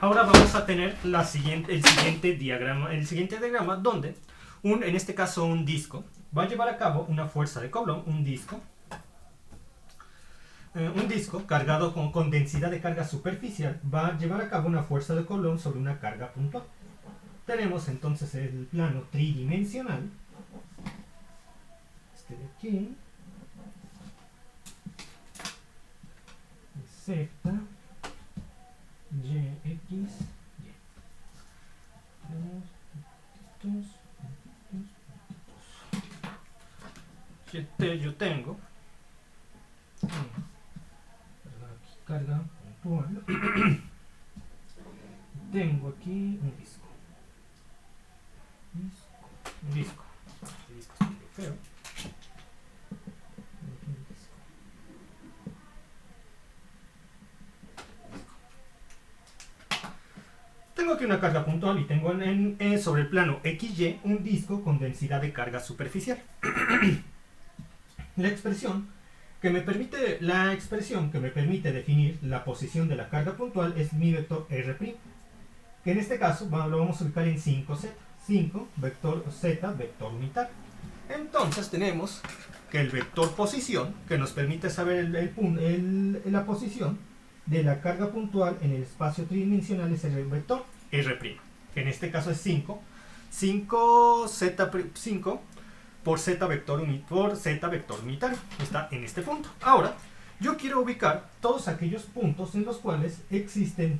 ahora vamos a tener el siguiente diagrama donde, en este caso un disco, va a llevar a cabo una fuerza de Coulomb, un disco cargado con densidad de carga superficial, va a llevar a cabo una fuerza de Coulomb sobre una carga puntual. Tenemos entonces el plano tridimensional, este de aquí, Z, Y, X, Y. Yo tengo carga puntual. Tengo aquí un disco. Este disco está muy feo. Tengo aquí una carga puntual y tengo sobre el plano XY un disco con densidad de carga superficial. La expresión que me permite definir la posición de la carga puntual es mi vector R', que en este caso lo vamos a ubicar en 5Z. 5 vector Z, vector unitario. Entonces tenemos que el vector posición, que nos permite saber la posición de la carga puntual en el espacio tridimensional, es el vector R', que en este caso es 5 por Z vector unitario. Está en este punto. Ahora, yo quiero ubicar todos aquellos puntos en los cuales existen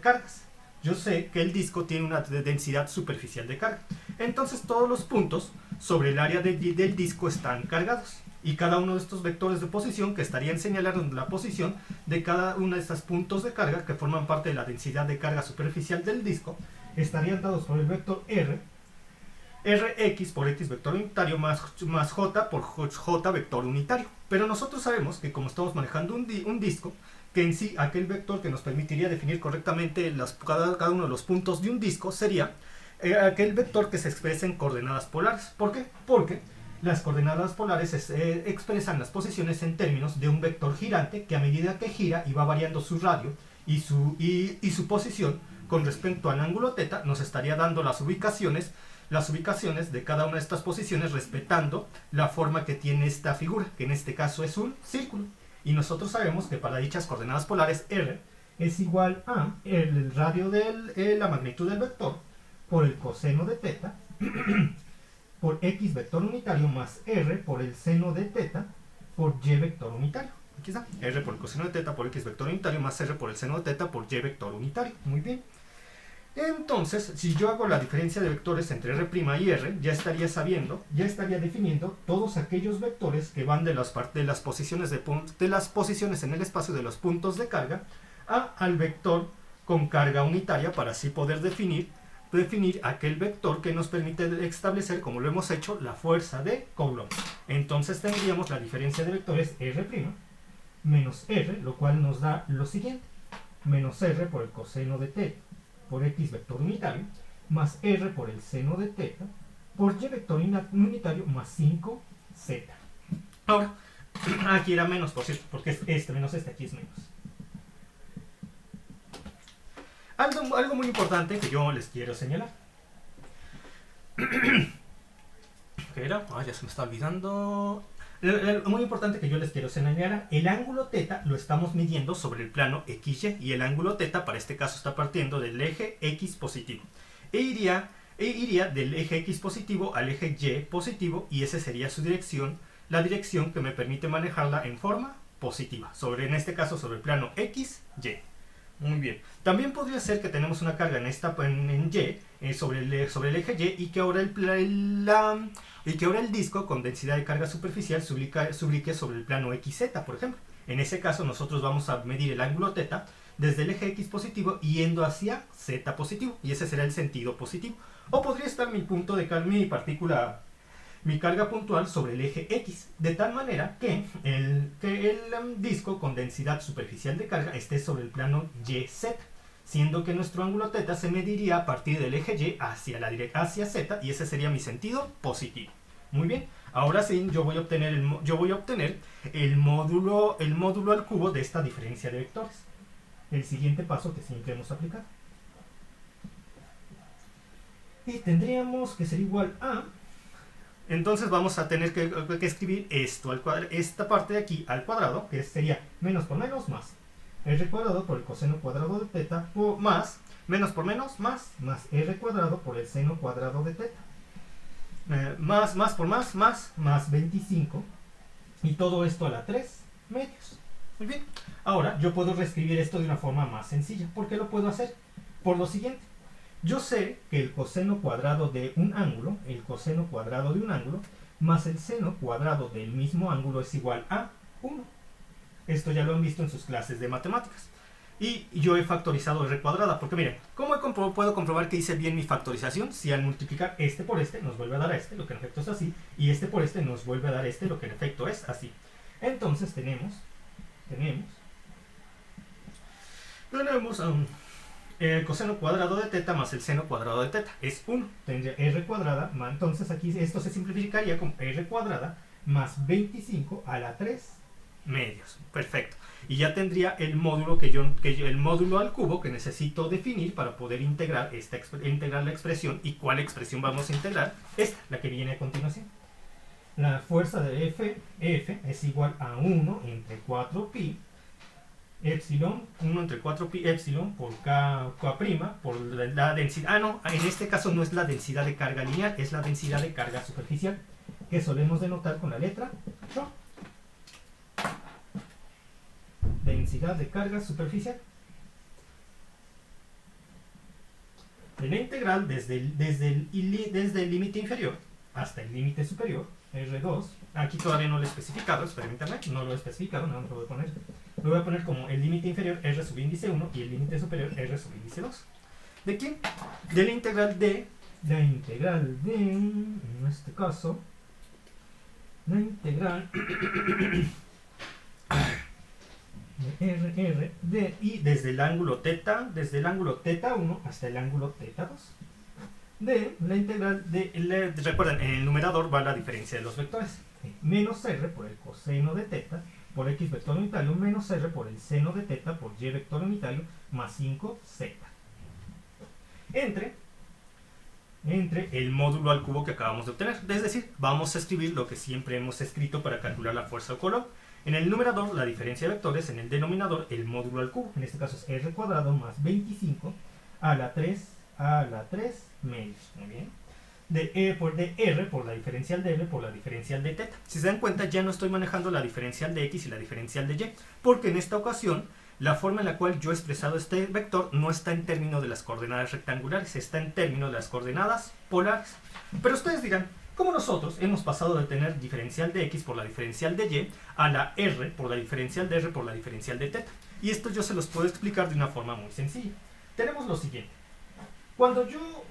cargas. Yo sé que el disco tiene una densidad superficial de carga. Entonces todos los puntos sobre el área del disco están cargados. Y cada uno de estos vectores de posición que estarían señalando la posición de cada uno de estos puntos de carga que forman parte de la densidad de carga superficial del disco estarían dados por el vector R, Rx por X vector unitario más J por J vector unitario. Pero nosotros sabemos que como estamos manejando un disco, que en sí aquel vector que nos permitiría definir correctamente cada uno de los puntos de un disco sería aquel vector que se expresa en coordenadas polares. ¿Por qué? Porque las coordenadas polares expresan las posiciones en términos de un vector girante que a medida que gira y va variando su radio y su posición con respecto al ángulo θ, nos estaría dando las ubicaciones de cada una de estas posiciones respetando la forma que tiene esta figura, que en este caso es un círculo. Y nosotros sabemos que para dichas coordenadas polares R es igual a el radio de la magnitud del vector por el coseno de θ por X vector unitario más R por el seno de θ por Y vector unitario. Aquí está, R por el coseno de θ por X vector unitario más R por el seno de θ por Y vector unitario. Muy bien. Entonces, si yo hago la diferencia de vectores entre R' y R, ya estaría definiendo todos aquellos vectores que van de las posiciones en el espacio de los puntos de carga al vector con carga unitaria, para así poder definir aquel vector que nos permite establecer, como lo hemos hecho, la fuerza de Coulomb. Entonces tendríamos la diferencia de vectores R' menos R, lo cual nos da lo siguiente: menos R por el coseno de θ por X vector unitario, más R por el seno de θ, por Y vector unitario más 5Z. Ahora, aquí era menos, por cierto, porque es menos aquí es menos. Algo muy importante que yo les quiero señalar. ¿Qué era? Ya se me está olvidando. Muy importante que yo les quiero señalar: el ángulo θ lo estamos midiendo sobre el plano XY, y el ángulo θ para este caso está partiendo del eje X positivo e iría del eje X positivo al eje Y positivo, y esa sería su dirección, la dirección que me permite manejarla en forma positiva, en este caso sobre el plano XY. Muy bien. También podría ser que tenemos una carga en Y, sobre el eje Y, y que ahora el disco con densidad de carga superficial se ubique sobre el plano XZ, por ejemplo. En ese caso nosotros vamos a medir el ángulo θ desde el eje X positivo yendo hacia Z positivo, y ese será el sentido positivo. O podría estar mi carga puntual sobre el eje X, de tal manera que el disco con densidad superficial de carga esté sobre el plano YZ, siendo que nuestro ángulo θ se mediría a partir del eje Y hacia Z, y ese sería mi sentido positivo. Muy bien, Ahora sí, yo voy a obtener el módulo al cubo de esta diferencia de vectores. El siguiente paso que siempre hemos aplicado. Y tendríamos que ser igual a... Entonces vamos a tener que escribir esto al cuadrado, esta parte de aquí al cuadrado, que sería menos por menos más r cuadrado por el coseno cuadrado de teta más menos por menos más r cuadrado por el seno cuadrado de teta. Más por más 25, y todo esto a la 3 medios. Muy bien, ahora yo puedo reescribir esto de una forma más sencilla. ¿Por qué lo puedo hacer? Por lo siguiente: yo sé que el coseno cuadrado de un ángulo, más el seno cuadrado del mismo ángulo es igual a 1. Esto ya lo han visto en sus clases de matemáticas. Y yo he factorizado r cuadrada, porque miren, ¿cómo puedo comprobar que hice bien mi factorización? Si al multiplicar este por este nos vuelve a dar este, lo que en efecto es así, y este por este nos vuelve a dar este, lo que en efecto es así. Entonces tenemos el coseno cuadrado de teta más el seno cuadrado de teta es 1. Tendría r cuadrada, entonces aquí esto se simplificaría como r cuadrada más 25 a la 3 medios. Perfecto. Y ya tendría el módulo el módulo al cubo que necesito definir para poder integrar la expresión. ¿Y cuál expresión vamos a integrar? Esta, la que viene a continuación. La fuerza de F es igual a 1 entre 4pi epsilon, 1 entre 4pi epsilon por K' por la densidad. No, en este caso no es la densidad de carga lineal, es la densidad de carga superficial, que solemos denotar con la letra ρ. Densidad de carga superficial. De la integral desde el límite inferior hasta el límite superior, R2, aquí todavía no lo he especificado, permítanme, no lo he especificado, no lo voy a poner como el límite inferior R sub índice 1 y el límite superior R sub índice 2. ¿De quién? De la integral de, en este caso, la integral de y desde el ángulo teta 1 hasta el ángulo teta 2 de la integral recuerden, en el numerador va la diferencia de los vectores, menos r por el coseno de teta por x vector unitario menos r por el seno de teta por y vector unitario más 5z entre el módulo al cubo que acabamos de obtener. Es decir, vamos a escribir lo que siempre hemos escrito para calcular la fuerza o color. En el numerador la diferencia de vectores, en el denominador el módulo al cubo, en este caso es r cuadrado más 25 a la 3 medios. Muy bien. De r por la diferencial de r por la diferencial de teta. Si se dan cuenta, ya no estoy manejando la diferencial de x y la diferencial de y, porque en esta ocasión la forma en la cual yo he expresado este vector no está en términos de las coordenadas rectangulares, está en términos de las coordenadas polares. Pero ustedes dirán, ¿cómo nosotros hemos pasado de tener diferencial de x por la diferencial de y a la r por la diferencial de r por la diferencial de teta? Y esto yo se los puedo explicar de una forma muy sencilla. Tenemos lo siguiente. Cuando yo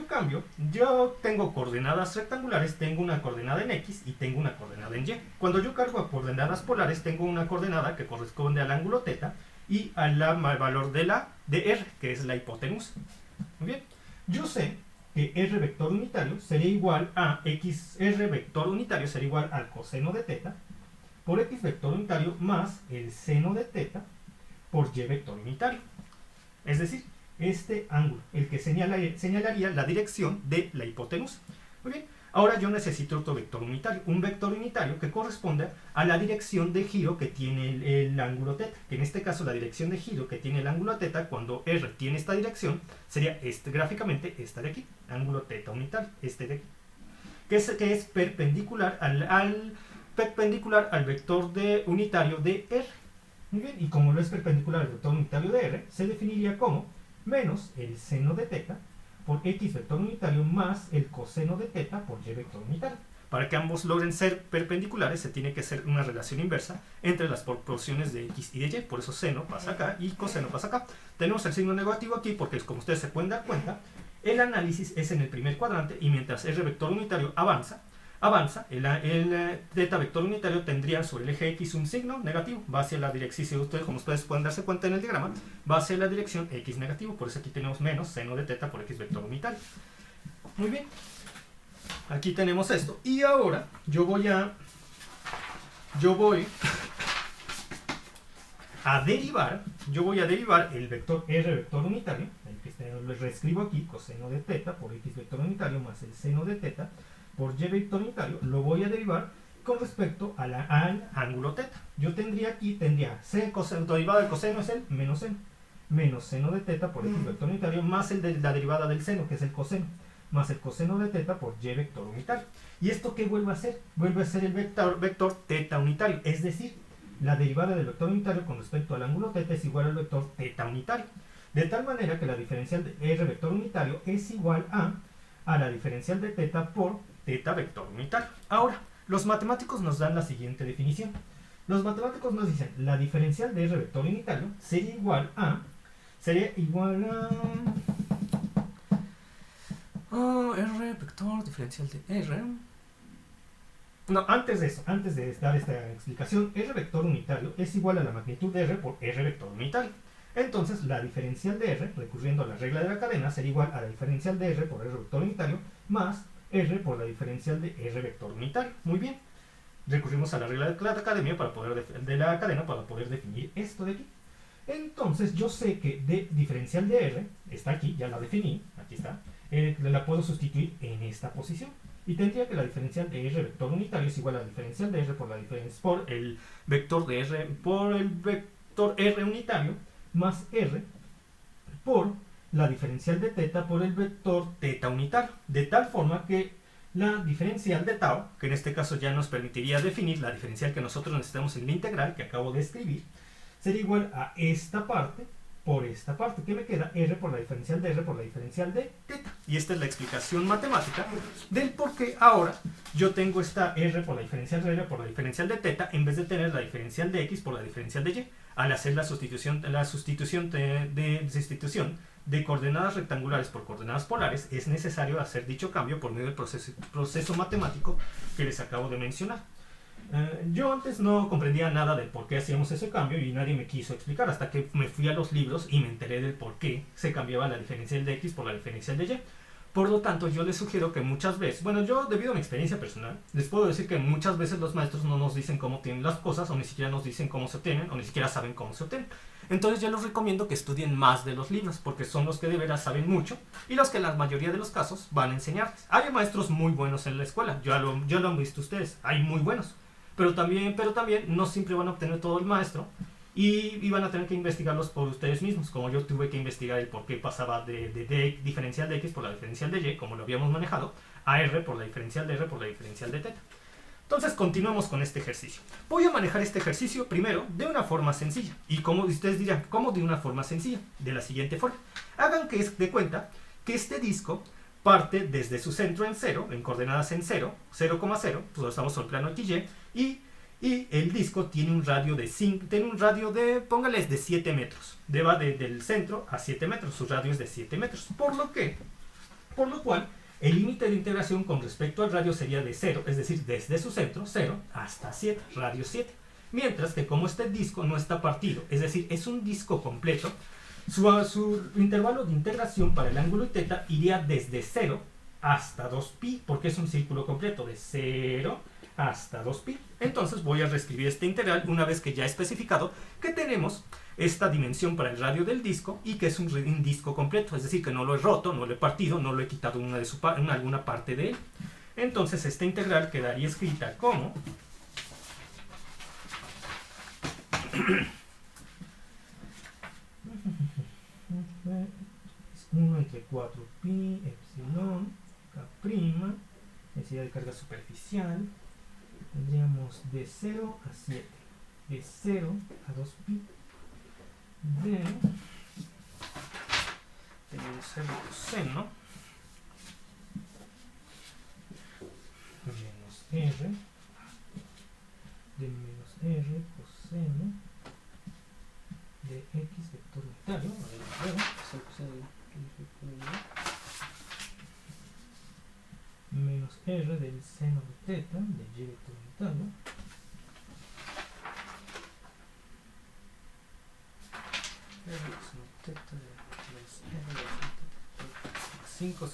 cambio, yo tengo coordenadas rectangulares, tengo una coordenada en x y tengo una coordenada en y. Cuando yo cargo a coordenadas polares, tengo una coordenada que corresponde al ángulo teta y al valor de r, que es la hipotenusa. Muy bien. Yo sé que r vector unitario sería igual a r vector unitario sería igual al coseno de teta por x vector unitario más el seno de teta por y vector unitario. Es decir, este ángulo, el que señalaría la dirección de la hipotenusa. Muy bien, ahora yo necesito otro vector unitario, un vector unitario que corresponde a la dirección de giro que tiene el ángulo teta, que en este caso la dirección de giro que tiene el ángulo teta cuando r tiene esta dirección sería gráficamente esta de aquí, ángulo teta unitario, este de aquí, que es perpendicular al vector unitario de r. Muy bien, y como lo es perpendicular al vector unitario de r, se definiría como menos el seno de teta por x vector unitario más el coseno de teta por y vector unitario. Para que ambos logren ser perpendiculares se tiene que hacer una relación inversa entre las proporciones de x y de y, por eso seno pasa acá y coseno pasa acá. Tenemos el signo negativo aquí porque, como ustedes se pueden dar cuenta, el análisis es en el primer cuadrante y mientras r vector unitario avanza, el teta vector unitario tendría sobre el eje x un signo negativo, va hacia la dirección, como ustedes pueden darse cuenta en el diagrama, va hacia la dirección x negativo, por eso aquí tenemos menos seno de teta por x vector unitario. Muy bien. aquí tenemos esto. Y ahora yo voy a derivar el vector r vector unitario, el que lo reescribo aquí, coseno de teta por x vector unitario más el seno de teta por y vector unitario, lo voy a derivar con respecto al ángulo teta. Yo tendría c coseno, derivada del coseno es el menos seno de teta por x vector unitario más el de la derivada del seno, que es el coseno, más el coseno de teta por y vector unitario. ¿Y esto qué vuelve a ser? Vuelve a ser el vector teta unitario, es decir, la derivada del vector unitario con respecto al ángulo teta es igual al vector teta unitario. De tal manera que la diferencial de r vector unitario es igual a la diferencial de teta por teta vector unitario. Ahora, los matemáticos nos dan la siguiente definición. Los matemáticos nos dicen, la diferencial de r vector unitario sería igual a r vector diferencial de r. No, antes de dar esta explicación, r vector unitario es igual a la magnitud de r por r vector unitario. Entonces, la diferencial de r, recurriendo a la regla de la cadena, sería igual a la diferencial de r por r vector unitario más r por la diferencial de r vector unitario. Muy bien. Recurrimos a la regla de la cadena para poder definir esto de aquí. Entonces, yo sé que de diferencial de r, está aquí, ya la definí, aquí está, la puedo sustituir en esta posición. Y tendría que la diferencial de r vector unitario es igual a la diferencial de r por el vector de r por el vector r unitario más r por la diferencial de teta por el vector teta unitario. De tal forma que la diferencial de tau, que en este caso ya nos permitiría definir la diferencial que nosotros necesitamos en la integral que acabo de escribir, sería igual a esta parte por esta parte, que me queda r por la diferencial de r por la diferencial de teta. Y esta es la explicación matemática del por qué ahora yo tengo esta r por la diferencial de r por la diferencial de teta en vez de tener la diferencial de x por la diferencial de y. Al hacer la sustitución de coordenadas rectangulares por coordenadas polares, es necesario hacer dicho cambio por medio del proceso matemático que les acabo de mencionar. Yo antes no comprendía nada del por qué hacíamos ese cambio y nadie me quiso explicar hasta que me fui a los libros y me enteré del por qué se cambiaba la diferencial de x por la diferencial de y. Por lo tanto, yo les sugiero que muchas veces, bueno, yo debido a mi experiencia personal, les puedo decir que muchas veces los maestros no nos dicen cómo obtienen las cosas, o ni siquiera nos dicen cómo se obtienen, o ni siquiera saben cómo se obtienen. Entonces yo les recomiendo que estudien más de los libros, porque son los que de veras saben mucho, y los que en la mayoría de los casos van a enseñarles. Hay maestros muy buenos en la escuela, ya lo han visto ustedes, hay muy buenos. Pero también no siempre van a obtener todo el maestro y van a tener que investigarlos por ustedes mismos, como yo tuve que investigar el por qué pasaba de diferencial de x por la diferencial de y, como lo habíamos manejado, a r por la diferencial de r por la diferencial de teta. Entonces continuamos con este ejercicio. Voy a manejar este ejercicio primero de una forma sencilla. Y como ustedes dirán, ¿cómo de una forma sencilla? De la siguiente forma. Hagan que de cuenta que este disco parte desde su centro en 0, en coordenadas en 0, 0,0, pues estamos sobre el plano XY, y el disco tiene un radio de, póngales, de 7 metros. Va del centro a 7 metros, su radio es de 7 metros. Por lo cual, el límite de integración con respecto al radio sería de 0, es decir, desde su centro, 0, hasta 7, radio 7. Mientras que como este disco no está partido, es decir, es un disco completo, su intervalo de integración para el ángulo y teta iría desde 0 hasta 2pi, porque es un círculo completo de 0 hasta 2pi. Entonces voy a reescribir este integral una vez que ya he especificado que tenemos esta dimensión para el radio del disco y que es un disco completo, es decir, que no lo he roto, no lo he partido, no lo he quitado alguna parte de él. Entonces esta integral quedaría escrita como 1 entre 4pi epsilon k', densidad de carga superficial, tendríamos de 0 a 7, de 0 a 2pi, tenemos el coseno menos r, de menos r coseno de x vector unitario, menos r del seno de teta de y vector unitario, r del seno de teta de 5z.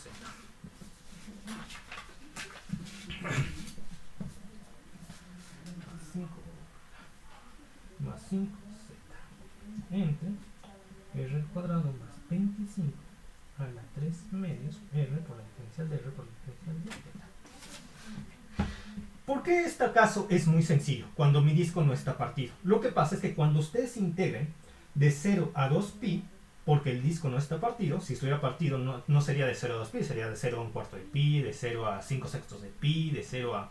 5z entre r al cuadrado más 25 a la 3 medios r por la diferencial de r por la diferencial de teta. ¿Por qué este caso es muy sencillo cuando mi disco no está partido? Lo que pasa es que cuando ustedes integren de 0 a 2pi, porque el disco no está partido, si estuviera partido no sería de 0 a 2pi, sería de 0 a un cuarto de pi, de 0 a 5 sextos de pi, de 0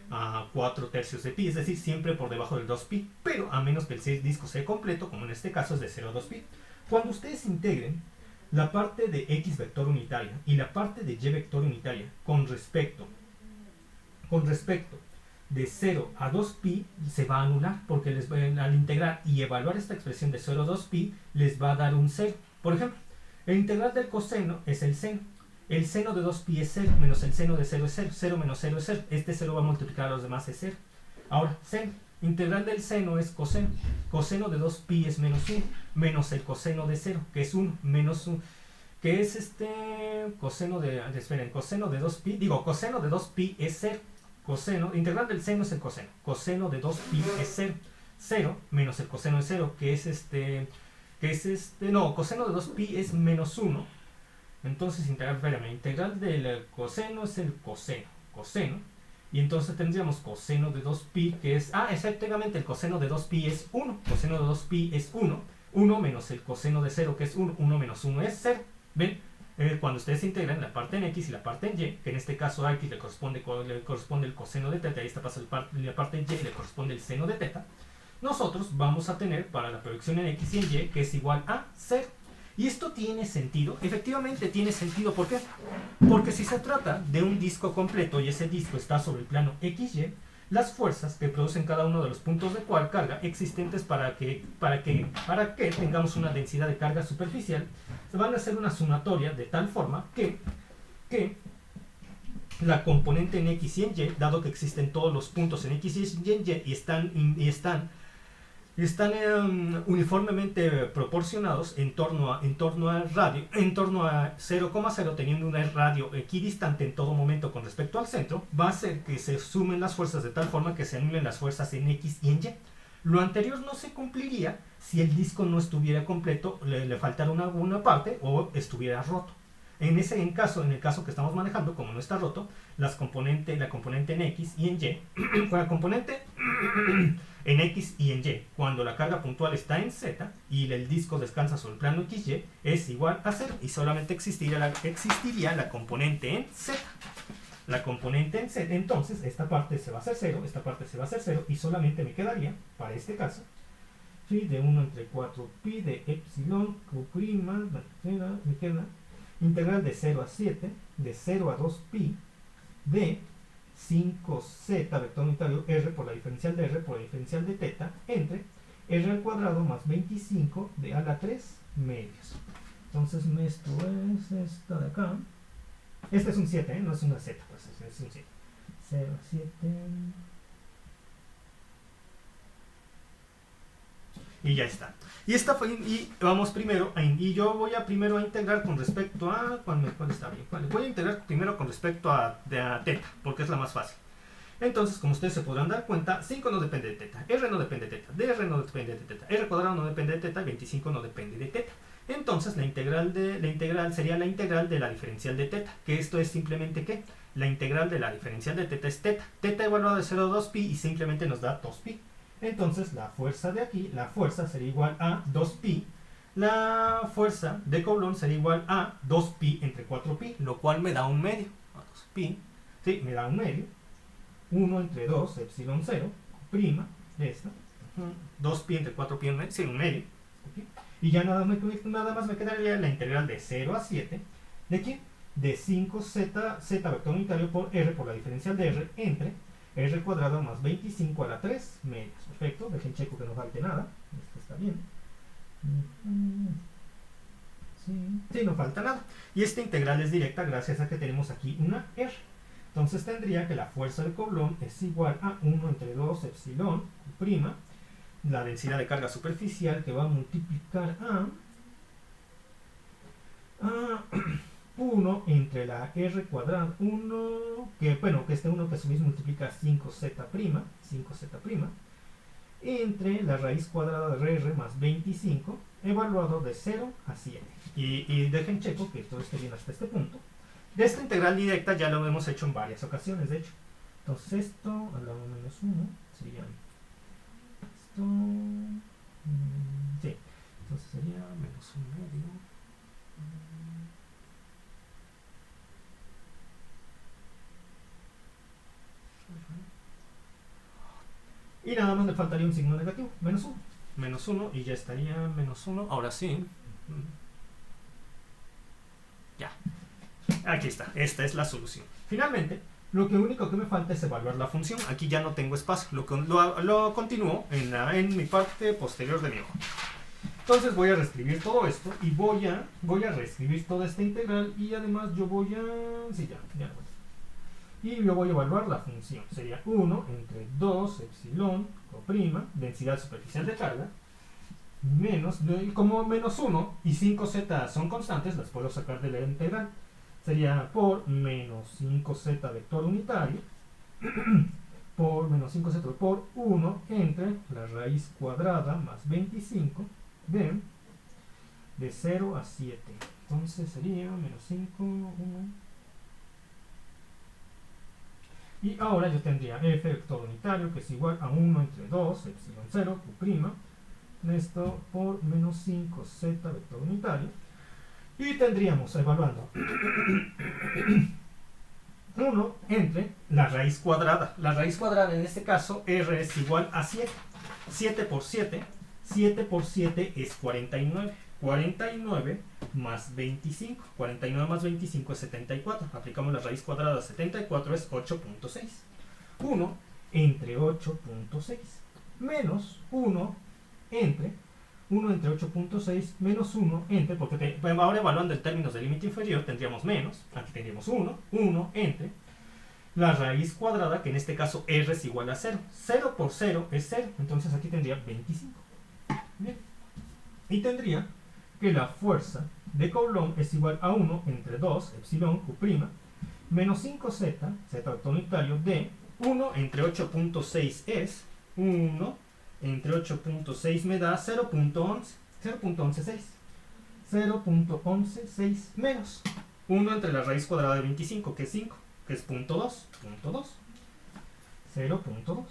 a 4 tercios de pi, es decir, siempre por debajo del 2pi, pero a menos que el disco sea completo, como en este caso es de 0 a 2pi. Cuando ustedes integren la parte de x vector unitaria y la parte de y vector unitaria con respecto de 0 a 2pi, se va a anular, porque al integrar y evaluar esta expresión de 0 a 2pi les va a dar un 0. Por ejemplo, el integral del coseno es el seno. El seno de 2pi es 0, menos el seno de 0 es 0. 0 menos 0 es 0. Este 0 va a multiplicar a los demás, es 0. Ahora, seno. Integral del seno es coseno. Coseno de 2pi es menos 1, menos el coseno de 0, que es 1, menos 1, que es coseno de 2pi, coseno de 2pi es 0. Coseno, integral del seno es el coseno. Coseno de 2pi es 0. 0 menos el coseno de 0, coseno de 2pi es menos 1. Entonces, integral del coseno es el coseno. Y entonces tendríamos coseno de 2pi, que es, efectivamente el coseno de 2pi es 1. Coseno de 2pi es 1. 1 menos el coseno de 0, que es 1. 1 menos 1 es 0. ¿Ven? Cuando ustedes integran la parte en x y la parte en y, que en este caso a x le corresponde el coseno de teta, y esta pasa la parte en y le corresponde el seno de teta, nosotros vamos a tener para la proyección en x y en y que es igual a 0. ¿Y esto tiene sentido? Efectivamente tiene sentido. ¿Por qué? Porque si se trata de un disco completo y ese disco está sobre el plano XY, las fuerzas que producen cada uno de los puntos de carga existentes para que tengamos una densidad de carga superficial se van a hacer una sumatoria de tal forma que la componente en X y en Y, dado que existen todos los puntos en X y en Y y están uniformemente proporcionados en torno a 0,0, teniendo un radio equidistante en todo momento con respecto al centro, va a hacer que se sumen las fuerzas de tal forma que se anulen las fuerzas en X y en Y. Lo anterior no se cumpliría si el disco no estuviera completo, le faltara una parte o estuviera roto. En el caso que estamos manejando, como no está roto, la componente en X y en Y, la componente en X y en Y, cuando la carga puntual está en Z y el disco descansa sobre el plano XY, es igual a 0 y solamente existiría la componente en Z. La componente en Z, entonces esta parte se va a hacer 0, esta parte se va a hacer 0 y solamente me quedaría, para este caso, de 1 entre 4pi de epsilon q', me queda integral de 0 a 7, de 0 a 2pi, de 5z vector unitario r por la diferencial de r por la diferencial de teta, entre r al cuadrado más 25 de a la 3 medios. Entonces esto es esta de acá. Este es un 7, no es una z, pues es un 7. 0 a 7... Y ya está. Y vamos primero y yo voy a primero a integrar con respecto a ¿cuál está bien? Voy a integrar primero con respecto a teta, porque es la más fácil. Entonces, como ustedes se podrán dar cuenta, 5 no depende de teta, r no depende de teta, dr no depende de teta, r cuadrado no depende de teta, 25 no depende de teta. Entonces, la integral sería la integral de la diferencial de teta, que esto es simplemente ¿qué? La integral de la diferencial de teta es teta. Teta evaluada de 0 a 2pi y simplemente nos da 2pi. Entonces la fuerza de aquí, la fuerza sería igual a 2pi. La fuerza de Coulomb sería igual a 2pi entre 4pi, lo cual me da un medio. 2pi, sí, me da un medio. 1 entre 2, epsilon 0, prima, de esta. 2pi entre 4pi, sí, un medio. Y ya nada más me quedaría la integral de 0 a 7. ¿De quién? De 5z, z vector unitario por r por la diferencial de r entre r cuadrado más 25 a la 3 medios. Perfecto, dejen checo que no falte nada. Esto está bien. Sí, no falta nada. Y esta integral es directa gracias a que tenemos aquí una r. Entonces tendría que la fuerza de Coulomb es igual a 1 entre 2 epsilon prima, la densidad de carga superficial, que va a multiplicar a 1 entre la r cuadrada, 1, que este 1 que a su vez multiplica 5z', entre la raíz cuadrada de r más 25 evaluado de 0 a 7. Y dejen checo que todo esté bien hasta este punto. De esta integral directa ya lo hemos hecho en varias ocasiones, de hecho. Entonces esto al lado menos 1 sería esto. Sí, entonces sería menos 1 medio. Y nada más le faltaría un signo negativo, menos 1. Menos 1 y ya estaría menos 1. Ahora sí. Ya. Aquí está. Esta es la solución. Finalmente, lo único que me falta es evaluar la función. Aquí ya no tengo espacio. Lo continúo en mi parte posterior de mi hoja. Entonces voy a reescribir todo esto y voy a reescribir toda esta integral y además yo voy a... Sí, ya lo voy. Y yo voy a evaluar la función. Sería 1 entre 2 epsilon co'prima, densidad superficial de carga, menos, como menos 1 y 5z son constantes, las puedo sacar de la integral. Sería por menos 5z vector unitario, por menos 5z por 1 entre la raíz cuadrada más 25 de 0 a 7. Entonces sería menos 5, 1. Y ahora yo tendría f vector unitario que es igual a 1 entre 2 epsilon 0 q', esto por menos 5z vector unitario. Y tendríamos, evaluando, 1 entre la raíz cuadrada. La raíz cuadrada en este caso, r es igual a 7. 7 por 7 es 49. 49 más 25. 49 más 25 es 74. Aplicamos la raíz cuadrada de 74, es 8.6. 1 entre 8.6 menos 1 entre 8.6 menos 1 entre, porque ahora evaluando en términos de límite inferior tendríamos menos, aquí tendríamos 1 entre la raíz cuadrada, que en este caso r es igual a 0. 0 por 0 es 0, entonces aquí tendría 25. Bien. Y tendría que la fuerza de Coulomb es igual a 1 entre 2 epsilon q' menos 5z, z vector unitario, de 1 entre 8.6 es 1 entre 8.6 me da 0.11, 0.116. 0.116 menos 1 entre la raíz cuadrada de 25, que es 5, que es 0.2. 0.2.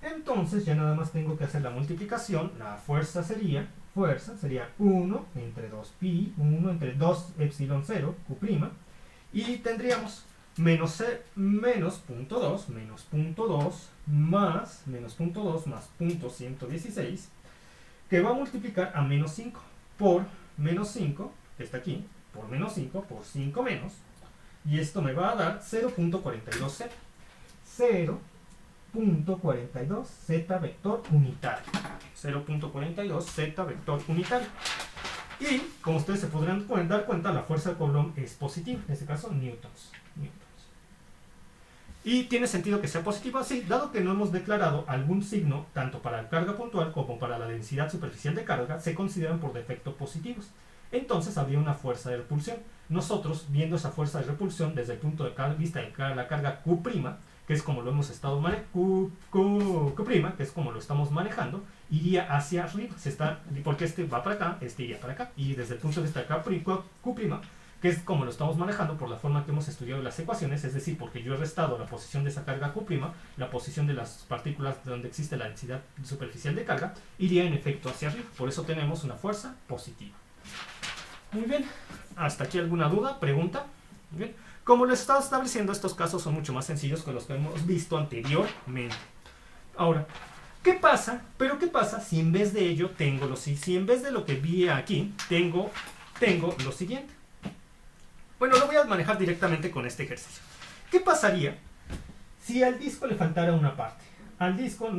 Entonces ya nada más tengo que hacer la multiplicación. La fuerza sería 1 entre 2pi, 1 entre 2 epsilon 0 q', y tendríamos menos 0.2 menos 0.2 más menos 0.2 más 0.116, que va a multiplicar a menos 5 por menos 5, que está aquí, por menos 5 por 5 menos, y esto me va a dar 0.42z. 0.42 z vector unitario. 0.42 z vector unitario. Y como ustedes se podrán dar cuenta, la fuerza de Coulomb es positiva, en este caso newtons. Y tiene sentido que sea positiva así, dado que no hemos declarado algún signo, tanto para la carga puntual como para la densidad superficial de carga, se consideran por defecto positivos. Entonces habría una fuerza de repulsión. Nosotros, viendo esa fuerza de repulsión desde el punto de vista de la carga Q', que es como lo hemos estado manejando, que es como lo estamos manejando, iría hacia arriba, porque este va para acá, este iría para acá, y desde el punto de vista de Q', que es como lo estamos manejando por la forma que hemos estudiado las ecuaciones, es decir, porque yo he restado la posición de esa carga Q', la posición de las partículas donde existe la densidad superficial de carga, iría en efecto hacia arriba, por eso tenemos una fuerza positiva. Muy bien, ¿hasta aquí alguna duda, pregunta? Muy bien. Como les estaba estableciendo, estos casos son mucho más sencillos que los que hemos visto anteriormente. Ahora, ¿qué pasa? Pero ¿qué pasa si en vez de ello tengo si en vez de lo que vi aquí, tengo lo siguiente? Bueno, lo voy a manejar directamente con este ejercicio. ¿Qué pasaría si al disco le faltara una parte? El disco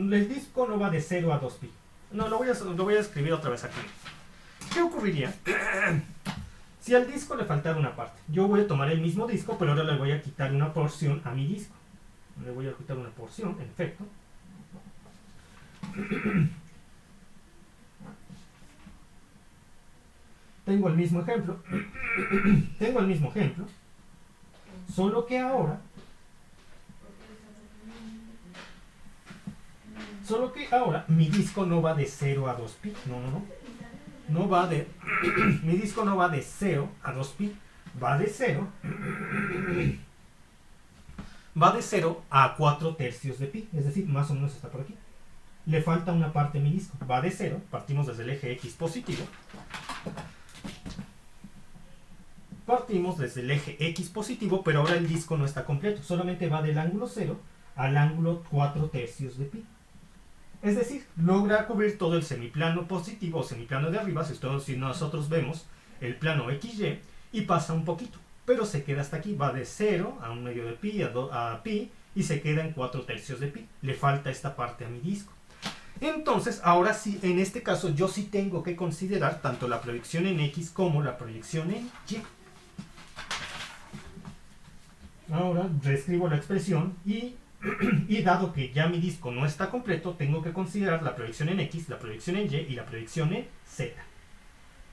no va de 0 a 2pi. No, lo voy a escribir otra vez aquí. ¿Qué ocurriría si al disco le faltara una parte? Yo voy a tomar el mismo disco, pero ahora le voy a quitar una porción a mi disco. Le voy a quitar una porción, en efecto. Tengo el mismo ejemplo. Solo que ahora Solo que ahora mi disco no va de 0 a 2pi. No va de... mi disco no va de 0 a 2pi. Va de 0... va de 0 a 4 tercios de pi. Es decir, más o menos está por aquí. Le falta una parte a mi disco. Va de 0. Partimos desde el eje X positivo. Partimos desde el eje X positivo, pero ahora el disco no está completo. Solamente va del ángulo 0 al ángulo 4 tercios de pi. Es decir, logra cubrir todo el semiplano positivo o semiplano de arriba, si nosotros vemos el plano XY, y pasa un poquito. Pero se queda hasta aquí. Va de 0 a 1 medio de pi, a pi, y se queda en 4 tercios de pi. Le falta esta parte a mi disco. Entonces, ahora sí, en este caso, yo sí tengo que considerar tanto la proyección en X como la proyección en Y. Ahora reescribo la expresión y dado que ya mi disco no está completo, tengo que considerar la proyección en X, la proyección en Y y la proyección en Z.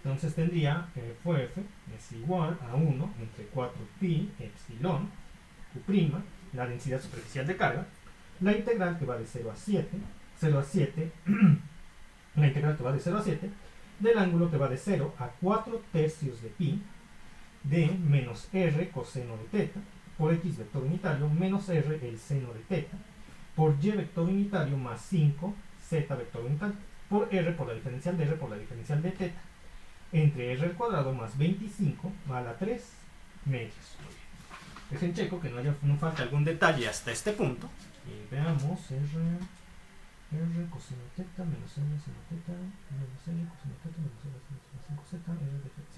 Entonces tendría que FF es igual a 1 entre 4pi epsilon Q', la densidad superficial de carga, la integral que va de 0 a 7, la integral que va de 0 a 7, del ángulo que va de 0 a 4 tercios de pi, de menos r coseno de teta, por x vector unitario menos r el seno de teta, por y vector unitario más 5 z vector unitario, por r por la diferencial de r por la diferencial de teta, entre r al cuadrado más 25 a la 3 medios. Dejen checo que no falta algún detalle hasta este punto. Y veamos r coseno de teta menos r seno de teta menos r coseno de teta menos r seno de 5z r de teta, etc.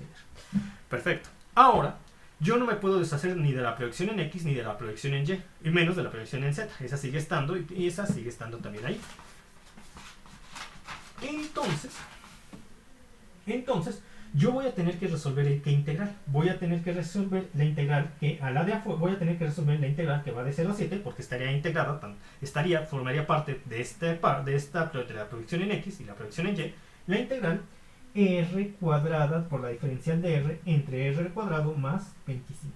Perfecto. Ahora, yo no me puedo deshacer ni de la proyección en X ni de la proyección en Y, y menos de la proyección en Z. Esa sigue estando y esa sigue estando también ahí. Entonces, yo voy a tener que resolver qué integral. Voy a tener que resolver la integral que a la de afuera, voy a tener que resolver la integral que va de 0 a 7, porque estaría integrada, formaría parte de la proyección en X y la proyección en Y, la integral r cuadrada por la diferencial de r entre r al cuadrado más 25.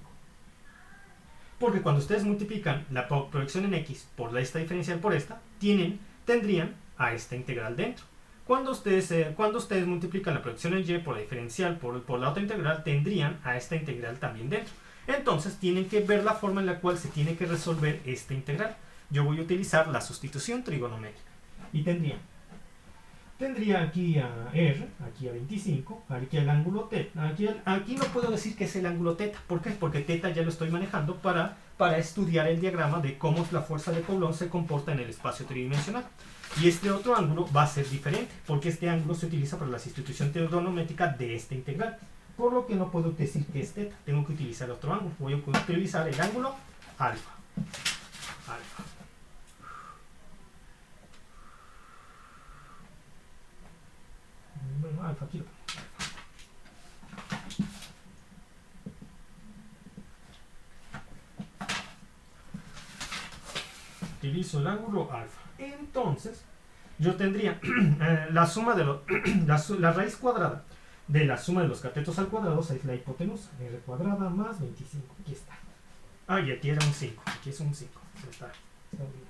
Porque cuando ustedes multiplican la proyección en X por esta diferencial por esta, tendrían a esta integral dentro. Cuando ustedes multiplican la proyección en Y por la diferencial por la otra integral, tendrían a esta integral también dentro. Entonces tienen que ver la forma en la cual se tiene que resolver esta integral. Yo voy a utilizar la sustitución trigonométrica. Y tendría aquí a R, aquí a 25, aquí al ángulo teta. Aquí no puedo decir que es el ángulo teta. ¿Por qué? Porque teta ya lo estoy manejando para estudiar el diagrama de cómo la fuerza de Coulomb se comporta en el espacio tridimensional. Y este otro ángulo va a ser diferente, porque este ángulo se utiliza para la sustitución trigonométrica de esta integral. Por lo que no puedo decir que es teta, tengo que utilizar otro ángulo. Voy a utilizar el ángulo alfa. Bueno, alfa aquí lo pongo. Utilizo el ángulo alfa. Entonces, yo tendría la suma de la raíz cuadrada de la suma de los catetos al cuadrado es la hipotenusa. R cuadrada más 25. Aquí está. Ah, y aquí era un 5. Aquí es un 5. Está bien.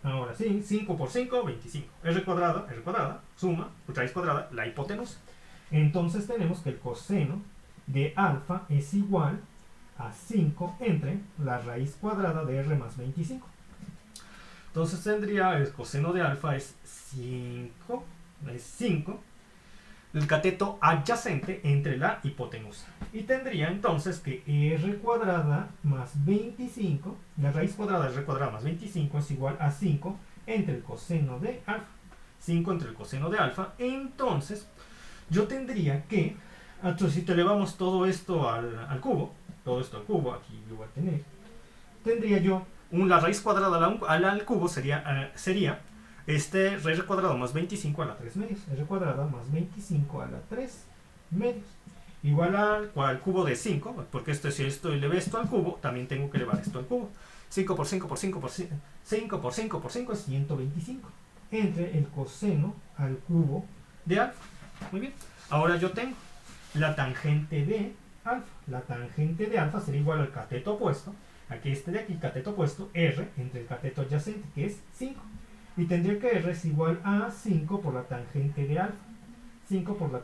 Ahora sí, 5 por 5, 25. R cuadrada, suma, raíz cuadrada, la hipotenusa. Entonces tenemos que el coseno de alfa es igual a 5 entre la raíz cuadrada de r más 25. Entonces tendría el coseno de alfa es 5, el cateto adyacente entre la hipotenusa. Y tendría entonces que r cuadrada más 25, la raíz cuadrada de r cuadrada más 25 es igual a 5 entre el coseno de alfa. 5 entre el coseno de alfa. Entonces, yo tendría que, si te elevamos todo esto al cubo, aquí lo voy a tener, tendría yo la raíz cuadrada al cubo sería r cuadrado más 25 a la 3 medios. R cuadrada más 25 a la 3 medios. Igual al cubo de 5, porque si esto eleve esto al cubo, también tengo que elevar esto al cubo. 5 por 5 por 5 por 5 por 5 por 5 es 125. Entre el coseno al cubo de alfa. Muy bien. Ahora yo tengo la tangente de alfa. La tangente de alfa sería igual al cateto opuesto Aquí este de aquí, cateto opuesto, R entre el cateto adyacente, que es 5. Y tendría que R es igual a 5 por la tangente de alfa. 5 por la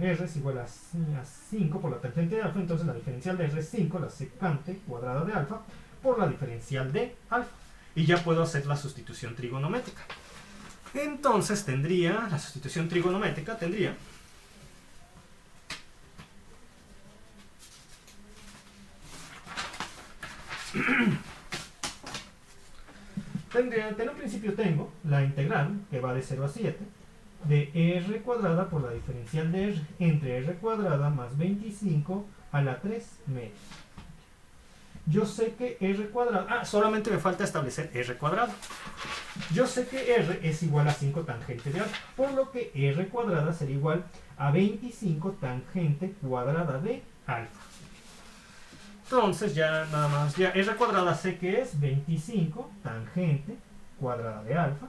R es igual a 5 por la tangente de alfa, entonces la diferencial de R es 5, la secante cuadrada de alfa, por la diferencial de alfa. Y ya puedo hacer la sustitución trigonométrica. Entonces tendría, la sustitución trigonométrica tendría en un principio tengo la integral que va de 0 a 7 de r cuadrada por la diferencial de r entre r cuadrada más 25 a la 3 medios. Yo sé que r cuadrada, solamente me falta establecer r cuadrada. Yo sé que r es igual a 5 tangente de alfa, por lo que r cuadrada será igual a 25 tangente cuadrada de alfa. Entonces ya nada más, ya r cuadrada sé que es 25 tangente cuadrada de alfa,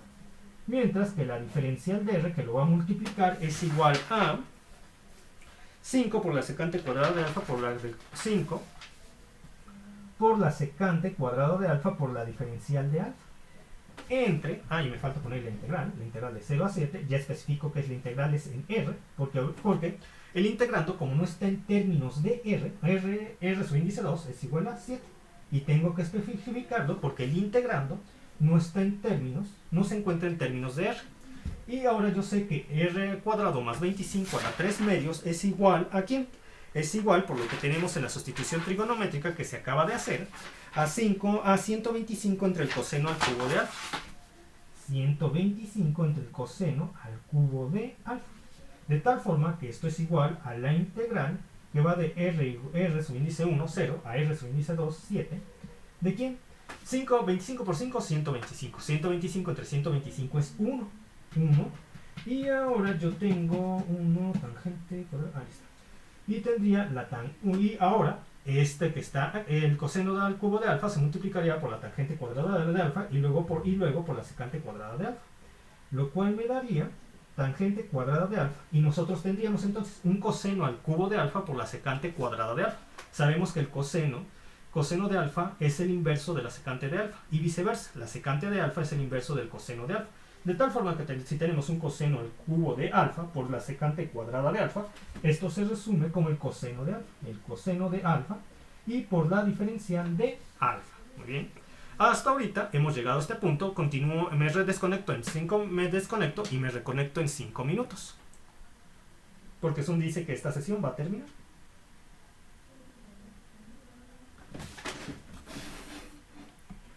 mientras que la diferencial de r, que lo va a multiplicar, es igual a 5 por la secante cuadrada de alfa por la de 5 por la secante cuadrada de alfa por la diferencial de alfa entre, y me falta poner la integral de 0 a 7, ya especifico que la integral es en r, porque el integrando, como no está en términos de r su índice 2 es igual a 7, y tengo que especificarlo porque el integrando no está en términos, no se encuentra en términos de r. Y ahora yo sé que r cuadrado más 25 a la 3 medios es igual a ¿quién? Es igual, por lo que tenemos en la sustitución trigonométrica que se acaba de hacer, a 125 entre el coseno al cubo de alfa. 125 entre el coseno al cubo de alfa. De tal forma que esto es igual a la integral que va de r su índice 1, 0, a r su índice 2, 7. ¿De quién? 25 por 5, 125. 125 entre 125 es 1. Y ahora yo tengo 1 tangente, ahí está. Y tendría y ahora este que está, el coseno al cubo de alfa se multiplicaría por la tangente cuadrada de alfa y luego por la secante cuadrada de alfa, lo cual me daría tangente cuadrada de alfa, y nosotros tendríamos entonces un coseno al cubo de alfa por la secante cuadrada de alfa. Sabemos que el coseno de alfa es el inverso de la secante de alfa, y viceversa, la secante de alfa es el inverso del coseno de alfa. De tal forma que si tenemos un coseno al cubo de alfa por la secante cuadrada de alfa, esto se resume como el coseno de alfa, y por la diferencial de alfa. Muy bien. Hasta ahorita hemos llegado a este punto. Continúo, me desconecto y me reconecto en 5 minutos. Porque Zoom dice que esta sesión va a terminar.